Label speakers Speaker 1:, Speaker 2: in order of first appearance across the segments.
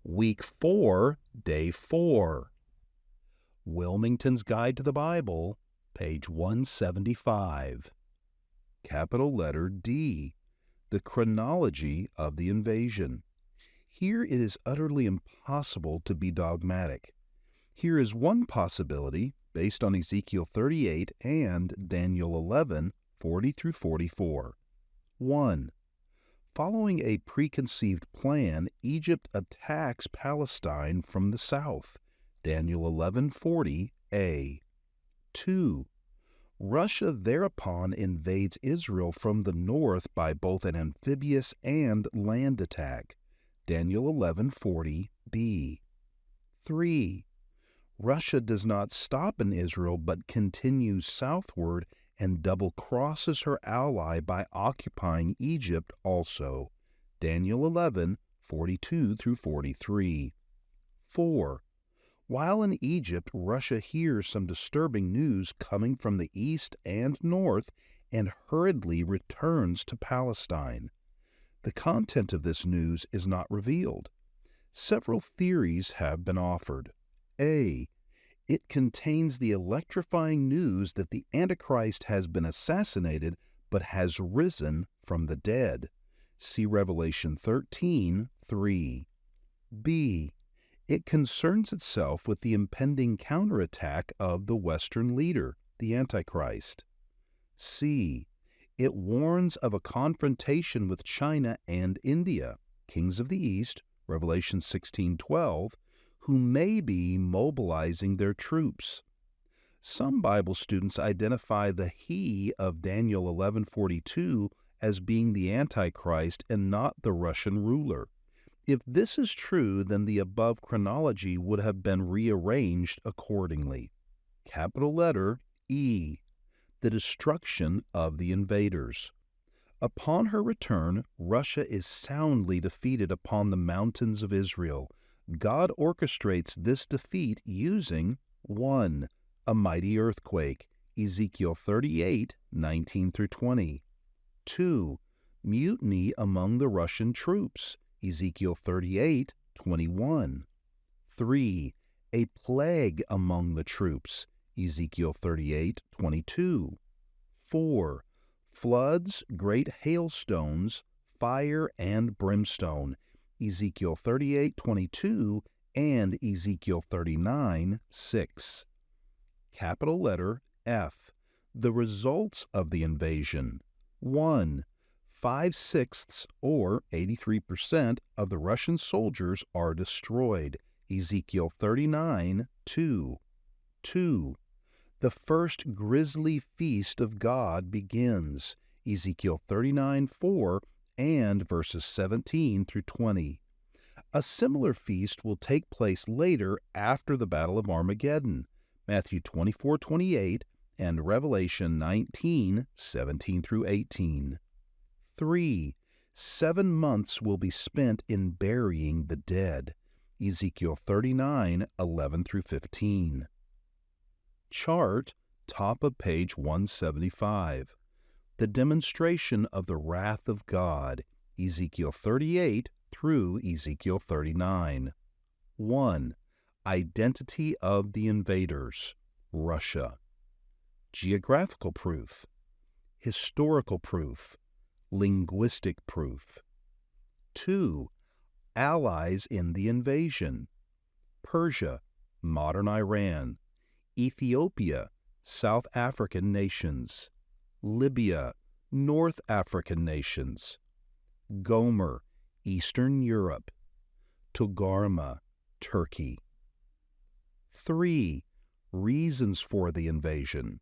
Speaker 1: Week 4, Day 4. Wilmington's Guide to the Bible, page 175. Capital letter D, the chronology of the invasion. Here it is utterly impossible to be dogmatic. Here is one possibility based on Ezekiel 38 and Daniel 11, 40 through 44. 1. Following a preconceived plan, Egypt attacks Palestine from the south. Daniel 11:40a. 2. Russia thereupon invades Israel from the north by both an amphibious and land attack. Daniel 11:40b. 3. Russia does not stop in Israel but continues southward and double-crosses her ally by occupying Egypt also. Daniel 11:42 through 43. 4. While in Egypt, Russia hears some disturbing news coming from the east and north and hurriedly returns to Palestine. The content of this news is not revealed. Several theories have been offered. A. It contains the electrifying news that the Antichrist has been assassinated but has risen from the dead. See Revelation 13:3. B. It concerns itself with the impending counterattack of the Western leader, the Antichrist. C. It warns of a confrontation with China and India, kings of the East, Revelation 16:12, who may be mobilizing their troops. Some Bible students identify the he of Daniel 11:42 as being the Antichrist and not the Russian ruler. If this is true, then the above chronology would have been rearranged accordingly. Capital letter E, the destruction of the invaders. Upon her return, Russia is soundly defeated upon the mountains of Israel. God orchestrates this defeat using 1. A mighty earthquake, Ezekiel 38:19 through 20. 2. Mutiny among the Russian troops, Ezekiel 38:21. 3. A plague among the troops, Ezekiel 38:22. 4. Floods, great hailstones, fire, and brimstone, Ezekiel 38:22 and Ezekiel 39:6. Capital letter F, the results of the invasion. 1. 5/6 or 83% of the Russian soldiers are destroyed, Ezekiel 39:2. 2. The first grisly feast of God begins, Ezekiel 39:4 and verses 17 through 20. A similar feast will take place later after the Battle of Armageddon, Matthew 24:28 and Revelation 19:17 through 18. 3. 7 months will be spent in burying the dead, Ezekiel 39:11 through 15. Chart, top of page 175. The demonstration of the wrath of God, Ezekiel 38 through Ezekiel 39. 1. Identity of the invaders, Russia. Geographical proof. Historical proof. Linguistic proof. 2. Allies in the invasion. Persia, modern Iran. Ethiopia, South African nations. Libya, North African nations. Gomer, Eastern Europe. Togarmah, Turkey. 3. Reasons for the invasion.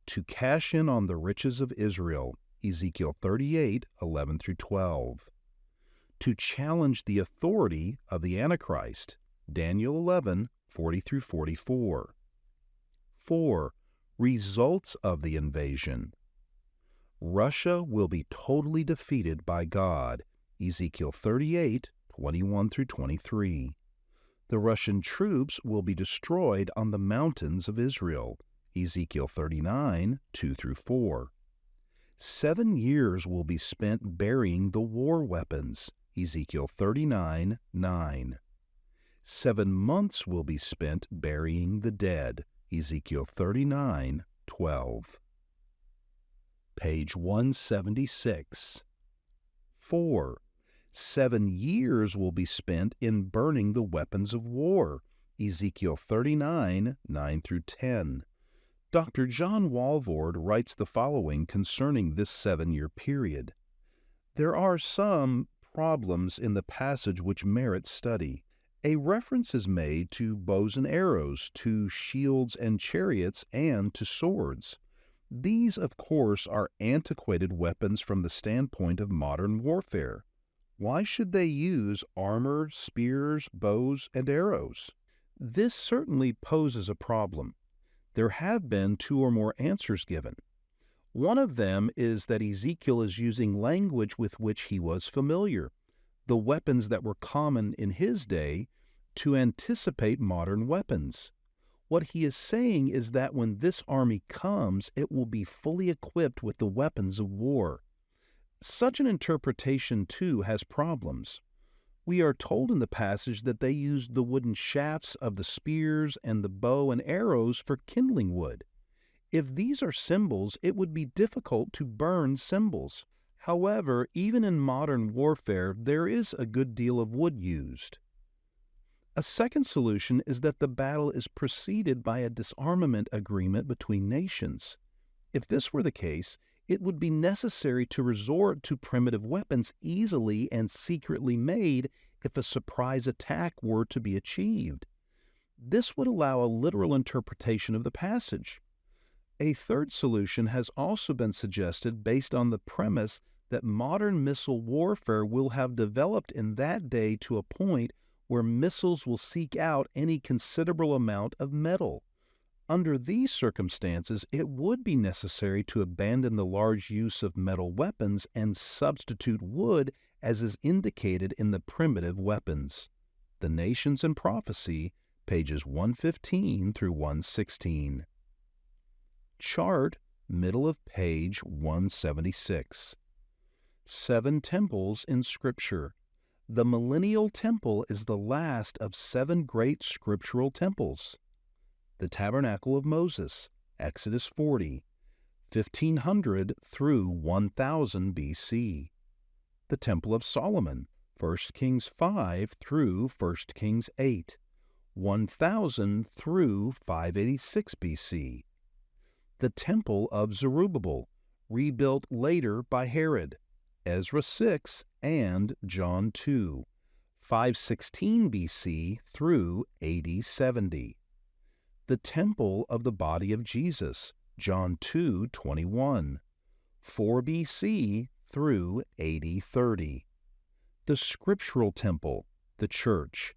Speaker 1: To cash in on the riches of Israel, Ezekiel 38:11 through 12. To challenge the authority of the Antichrist, Daniel 11:40 through 44. 4. Results of the invasion. Russia will be totally defeated by God, Ezekiel 38:21 through 23. The Russian troops will be destroyed on the mountains of Israel, Ezekiel 39:2 through 4. 7 years will be spent burying the war weapons, Ezekiel 39:9. 7 months will be spent burying the dead, Ezekiel 39:12. Page 176. 4. 7 years will be spent in burning the weapons of war, Ezekiel 39:9 through 10. Dr. John Walvoord writes the following concerning this 7-year period. There are some problems in the passage which merit study. A reference is made to bows and arrows, to shields and chariots, and to swords. These, of course, are antiquated weapons from the standpoint of modern warfare. Why should they use armor, spears, bows, and arrows? This certainly poses a problem. There have been 2 or more answers given. One of them is that Ezekiel is using language with which he was familiar, the weapons that were common in his day, to anticipate modern weapons. What he is saying is that when this army comes, it will be fully equipped with the weapons of war. Such an interpretation, too, has problems. We are told in the passage that they used the wooden shafts of the spears and the bow and arrows for kindling wood. If these are symbols, it would be difficult to burn symbols. However, even in modern warfare, there is a good deal of wood used. A second solution is that the battle is preceded by a disarmament agreement between nations. If this were the case, it would be necessary to resort to primitive weapons easily and secretly made if a surprise attack were to be achieved. This would allow a literal interpretation of the passage. A third solution has also been suggested based on the premise that modern missile warfare will have developed in that day to a point where missiles will seek out any considerable amount of metal. Under these circumstances, it would be necessary to abandon the large use of metal weapons and substitute wood as is indicated in the primitive weapons. The Nations and Prophecy, pages 115 through 116. Chart, middle of page 176. 7 temples in Scripture. The millennial temple is the last of 7 great scriptural temples. The Tabernacle of Moses, Exodus 40, 1500 through 1000 B.C. The Temple of Solomon, 1 Kings 5 through 1 Kings 8, 1000 through 586 B.C. The Temple of Zerubbabel, rebuilt later by Herod, Ezra 6 and John 2, 516 B.C. through AD 70. The Temple of the Body of Jesus, John 2:21, 4 B.C. through AD 30. The Scriptural Temple, the Church,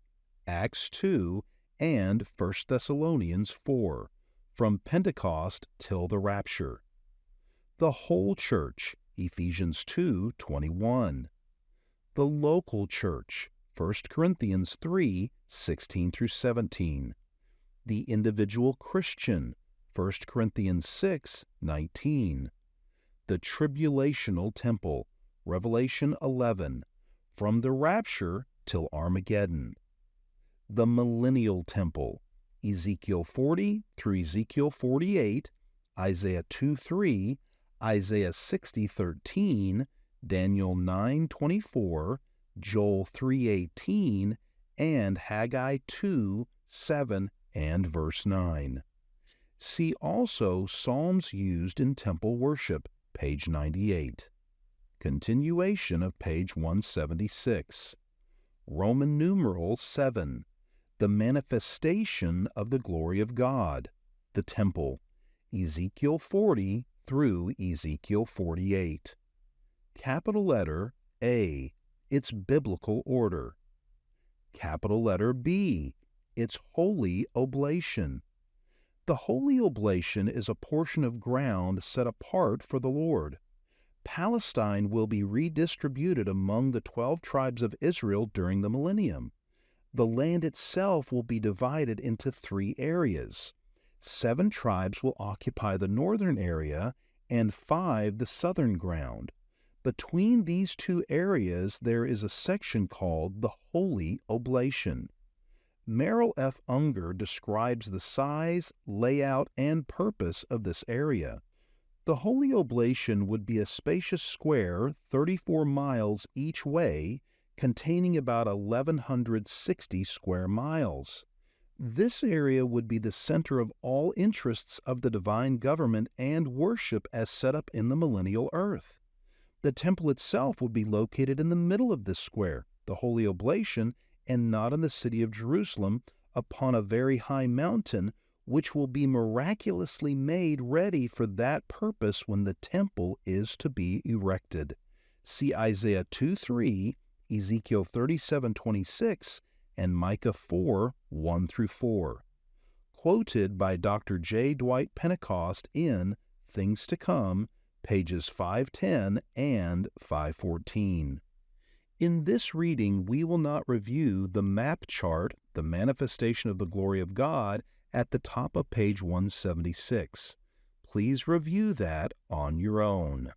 Speaker 1: Acts 2 and 1 Thessalonians 4, from Pentecost till the Rapture. The whole Church, Ephesians 2:21. The local church, 1 Corinthians 3:16 through 17. The individual Christian, 1 Corinthians 6:19. The tribulational temple, Revelation 11, from the rapture till Armageddon. The millennial temple, Ezekiel 40 through Ezekiel 48, Isaiah 2:3, Isaiah 60:13, Daniel 9:24, Joel 3:18, and Haggai 2:7 and verse 9. See also Psalms used in temple worship, page 98. Continuation of page 176. Roman numeral 7. The manifestation of the glory of God, the temple, Ezekiel 40 through Ezekiel 48. Capital letter A, its biblical order. Capital letter B, its holy oblation. The holy oblation is a portion of ground set apart for the Lord. Palestine will be redistributed among the 12 tribes of Israel during the millennium. The land itself will be divided into 3 areas. 7 tribes will occupy the northern area and 5 the southern ground. Between these two areas, there is a section called the Holy Oblation. Merrill F. Unger describes the size, layout, and purpose of this area. The Holy Oblation would be a spacious square 34 miles each way, containing about 1,160 square miles. This area would be the center of all interests of the divine government and worship as set up in the millennial earth. The temple itself would be located in the middle of this square, the Holy Oblation, and not in the city of Jerusalem, upon a very high mountain, which will be miraculously made ready for that purpose when the temple is to be erected. See Isaiah 2:3, Ezekiel 37:26, and Micah 4:1-4. Quoted by Dr. J. Dwight Pentecost in Things to Come, pages 510 and 514. In this reading, we will not review the map chart, the manifestation of the glory of God, at the top of page 176. Please review that on your own.